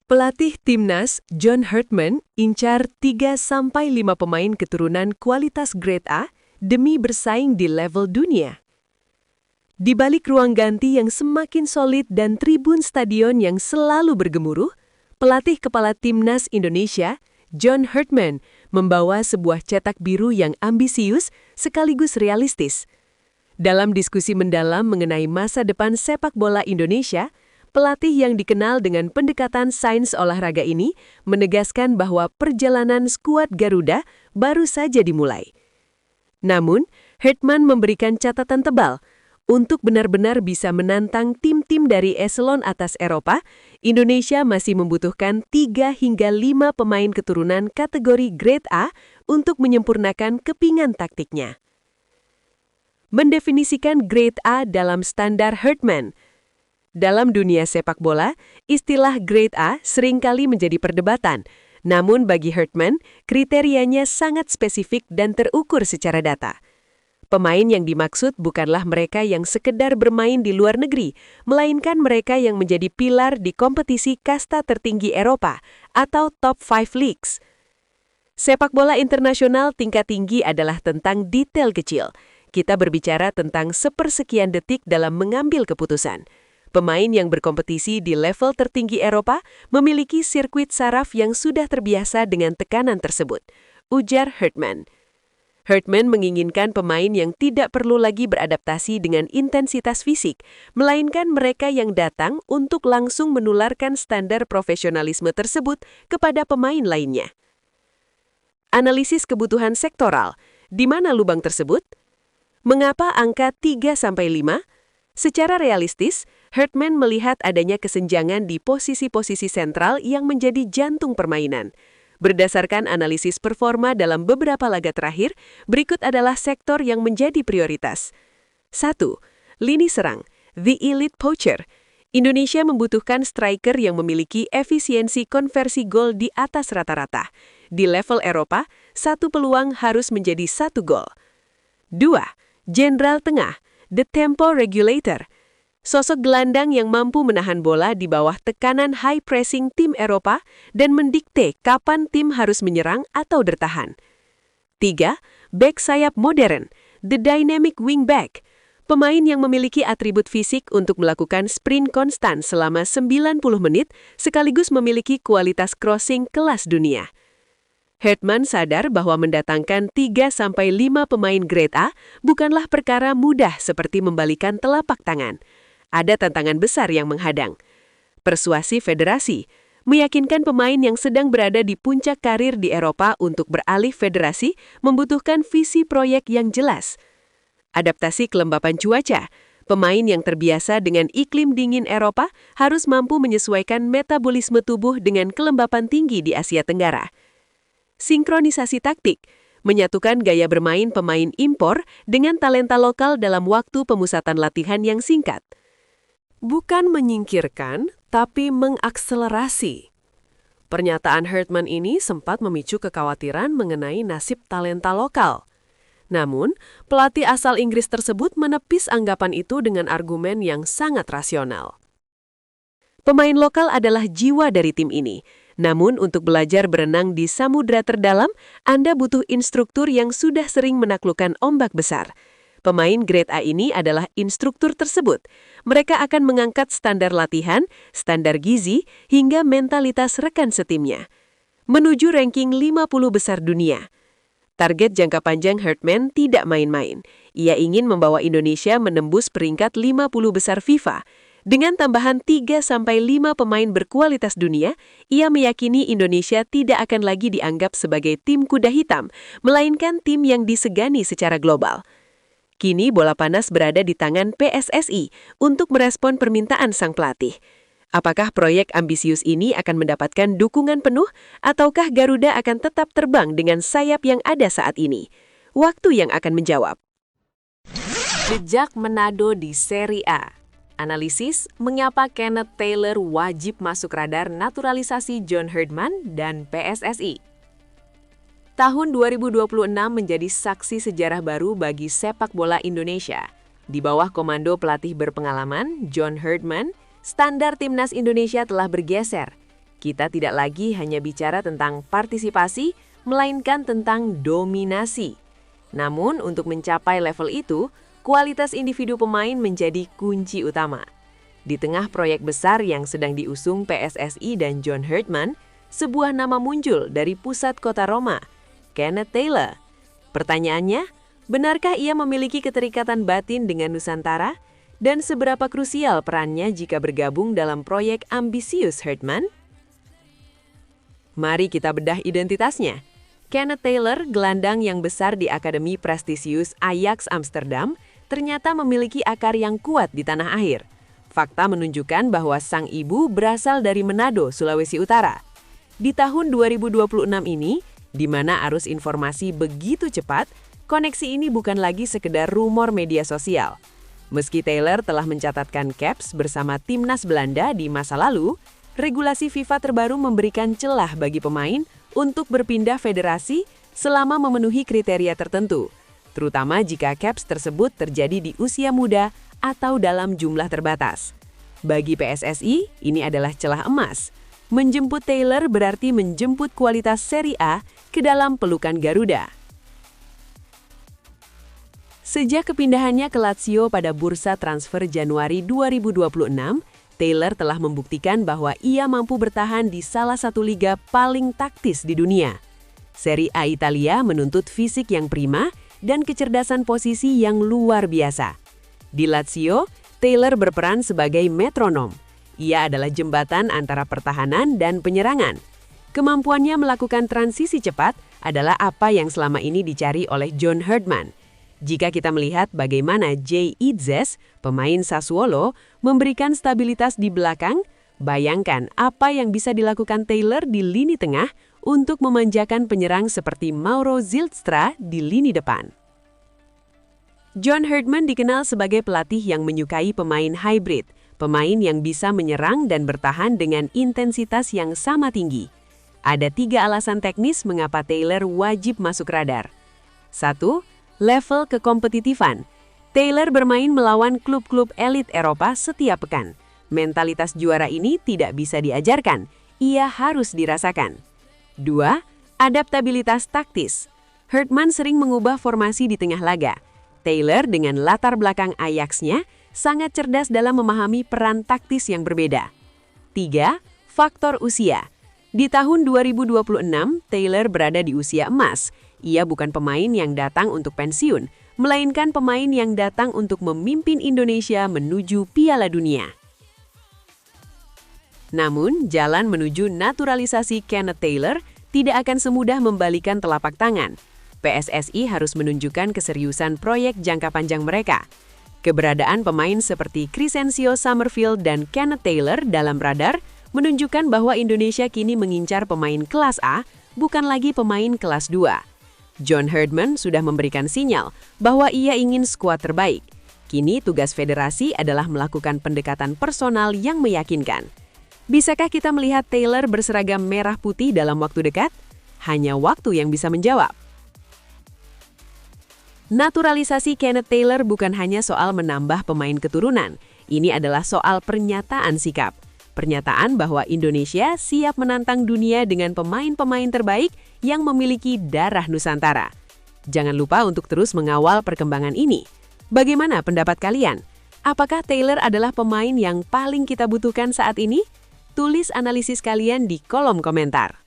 Pelatih Timnas, John Herdman, incar 3-5 pemain keturunan kualitas grade A demi bersaing di level dunia. Di balik ruang ganti yang semakin solid dan tribun stadion yang selalu bergemuruh, pelatih kepala Timnas Indonesia, John Herdman, membawa sebuah cetak biru yang ambisius sekaligus realistis. Dalam diskusi mendalam mengenai masa depan sepak bola Indonesia, pelatih yang dikenal dengan pendekatan sains olahraga ini menegaskan bahwa perjalanan skuad Garuda baru saja dimulai. Namun, Herdman memberikan catatan tebal. Untuk benar-benar bisa menantang tim-tim dari eselon atas Eropa, Indonesia masih membutuhkan 3 hingga 5 pemain keturunan kategori grade A untuk menyempurnakan kepingan taktiknya. Mendefinisikan grade A dalam standar Herdman. Dalam dunia sepak bola, istilah grade A seringkali menjadi perdebatan. Namun bagi Herdman, kriterianya sangat spesifik dan terukur secara data. Pemain yang dimaksud bukanlah mereka yang sekedar bermain di luar negeri, melainkan mereka yang menjadi pilar di kompetisi kasta tertinggi Eropa atau top 5 leagues. Sepak bola internasional tingkat tinggi adalah tentang detail kecil. Kita berbicara tentang sepersekian detik dalam mengambil keputusan. Pemain yang berkompetisi di level tertinggi Eropa memiliki sirkuit saraf yang sudah terbiasa dengan tekanan tersebut, ujar Herdman. Herdman menginginkan pemain yang tidak perlu lagi beradaptasi dengan intensitas fisik, melainkan mereka yang datang untuk langsung menularkan standar profesionalisme tersebut kepada pemain lainnya. Analisis kebutuhan sektoral, di mana lubang tersebut? Mengapa angka 3-5? Secara realistis, Herdman melihat adanya kesenjangan di posisi-posisi sentral yang menjadi jantung permainan. Berdasarkan analisis performa dalam beberapa laga terakhir, berikut adalah sektor yang menjadi prioritas. 1. Lini serang, the elite poacher. Indonesia membutuhkan striker yang memiliki efisiensi konversi gol di atas rata-rata. Di level Eropa, 1 peluang harus menjadi 1 gol. 2. Jenderal tengah, the tempo regulator. Sosok gelandang yang mampu menahan bola di bawah tekanan high pressing tim Eropa dan mendikte kapan tim harus menyerang atau bertahan. 3. Back sayap modern, the dynamic wingback. Pemain yang memiliki atribut fisik untuk melakukan sprint konstan selama 90 menit sekaligus memiliki kualitas crossing kelas dunia. Herdman sadar bahwa mendatangkan 3-5 pemain grade A bukanlah perkara mudah seperti membalikan telapak tangan. Ada tantangan besar yang menghadang. Persuasi federasi, meyakinkan pemain yang sedang berada di puncak karir di Eropa untuk beralih federasi membutuhkan visi proyek yang jelas. Adaptasi kelembapan cuaca, pemain yang terbiasa dengan iklim dingin Eropa harus mampu menyesuaikan metabolisme tubuh dengan kelembapan tinggi di Asia Tenggara. Sinkronisasi taktik, menyatukan gaya bermain pemain impor dengan talenta lokal dalam waktu pemusatan latihan yang singkat. Bukan menyingkirkan, tapi mengakselerasi. Pernyataan Herdman ini sempat memicu kekhawatiran mengenai nasib talenta lokal. Namun, pelatih asal Inggris tersebut menepis anggapan itu dengan argumen yang sangat rasional. Pemain lokal adalah jiwa dari tim ini. Namun, untuk belajar berenang di samudra terdalam, Anda butuh instruktur yang sudah sering menaklukkan ombak besar. Pemain grade A ini adalah instruktur tersebut. Mereka akan mengangkat standar latihan, standar gizi, hingga mentalitas rekan setimnya. Menuju ranking 50 besar dunia. Target jangka panjang Herdman tidak main-main. Ia ingin membawa Indonesia menembus peringkat 50 besar FIFA. Dengan tambahan 3-5 pemain berkualitas dunia, ia meyakini Indonesia tidak akan lagi dianggap sebagai tim kuda hitam, melainkan tim yang disegani secara global. Kini bola panas berada di tangan PSSI untuk merespon permintaan sang pelatih. Apakah proyek ambisius ini akan mendapatkan dukungan penuh ataukah Garuda akan tetap terbang dengan sayap yang ada saat ini? Waktu yang akan menjawab. Jejak Manado di Serie A. Analisis mengapa Kenneth Taylor wajib masuk radar naturalisasi John Herdman dan PSSI. Tahun 2026 menjadi saksi sejarah baru bagi sepak bola Indonesia. Di bawah komando pelatih berpengalaman, John Herdman, standar timnas Indonesia telah bergeser. Kita tidak lagi hanya bicara tentang partisipasi, melainkan tentang dominasi. Namun, untuk mencapai level itu, kualitas individu pemain menjadi kunci utama. Di tengah proyek besar yang sedang diusung PSSI dan John Herdman, sebuah nama muncul dari pusat kota Roma, Kenneth Taylor. Pertanyaannya, benarkah ia memiliki keterikatan batin dengan Nusantara? Dan seberapa krusial perannya jika bergabung dalam proyek ambisius Herdman? Mari kita bedah identitasnya. Kenneth Taylor, gelandang yang besar di akademi prestisius Ajax Amsterdam, ternyata memiliki akar yang kuat di tanah air. Fakta menunjukkan bahwa sang ibu berasal dari Manado, Sulawesi Utara. Di tahun 2026 ini, di mana arus informasi begitu cepat, koneksi ini bukan lagi sekedar rumor media sosial. Meski Taylor telah mencatatkan caps bersama timnas Belanda di masa lalu, regulasi FIFA terbaru memberikan celah bagi pemain untuk berpindah federasi selama memenuhi kriteria tertentu, terutama jika caps tersebut terjadi di usia muda atau dalam jumlah terbatas. Bagi PSSI, ini adalah celah emas. Menjemput Taylor berarti menjemput kualitas Serie A ke dalam pelukan Garuda. Sejak kepindahannya ke Lazio pada bursa transfer Januari 2026, Taylor telah membuktikan bahwa ia mampu bertahan di salah satu liga paling taktis di dunia. Serie A Italia menuntut fisik yang prima dan kecerdasan posisi yang luar biasa. Di Lazio, Taylor berperan sebagai metronom. Ia adalah jembatan antara pertahanan dan penyerangan. Kemampuannya melakukan transisi cepat adalah apa yang selama ini dicari oleh John Herdman. Jika kita melihat bagaimana Jay Itzes, pemain Sassuolo, memberikan stabilitas di belakang, bayangkan apa yang bisa dilakukan Taylor di lini tengah untuk memanjakan penyerang seperti Mauro Zylstra di lini depan. John Herdman dikenal sebagai pelatih yang menyukai pemain hybrid, pemain yang bisa menyerang dan bertahan dengan intensitas yang sama tinggi. Ada 3 alasan teknis mengapa Taylor wajib masuk radar. 1. Level kekompetitifan. Taylor bermain melawan klub-klub elit Eropa setiap pekan. Mentalitas juara ini tidak bisa diajarkan, ia harus dirasakan. 2. Adaptabilitas taktis. Herdman sering mengubah formasi di tengah laga. Taylor dengan latar belakang Ajax-nya sangat cerdas dalam memahami peran taktis yang berbeda. 3. Faktor usia. Di tahun 2026, Taylor berada di usia emas. Ia bukan pemain yang datang untuk pensiun, melainkan pemain yang datang untuk memimpin Indonesia menuju Piala Dunia. Namun, jalan menuju naturalisasi Kenneth Taylor tidak akan semudah membalikan telapak tangan. PSSI harus menunjukkan keseriusan proyek jangka panjang mereka. Keberadaan pemain seperti Crescencio Summerfield dan Kenneth Taylor dalam radar menunjukkan bahwa Indonesia kini mengincar pemain kelas A, bukan lagi pemain kelas 2. John Herdman sudah memberikan sinyal bahwa ia ingin skuad terbaik. Kini tugas federasi adalah melakukan pendekatan personal yang meyakinkan. Bisakah kita melihat Taylor berseragam merah putih dalam waktu dekat? Hanya waktu yang bisa menjawab. Naturalisasi Kenneth Taylor bukan hanya soal menambah pemain keturunan. Ini adalah soal pernyataan sikap. Pernyataan bahwa Indonesia siap menantang dunia dengan pemain-pemain terbaik yang memiliki darah Nusantara. Jangan lupa untuk terus mengawal perkembangan ini. Bagaimana pendapat kalian? Apakah Taylor adalah pemain yang paling kita butuhkan saat ini? Tulis analisis kalian di kolom komentar.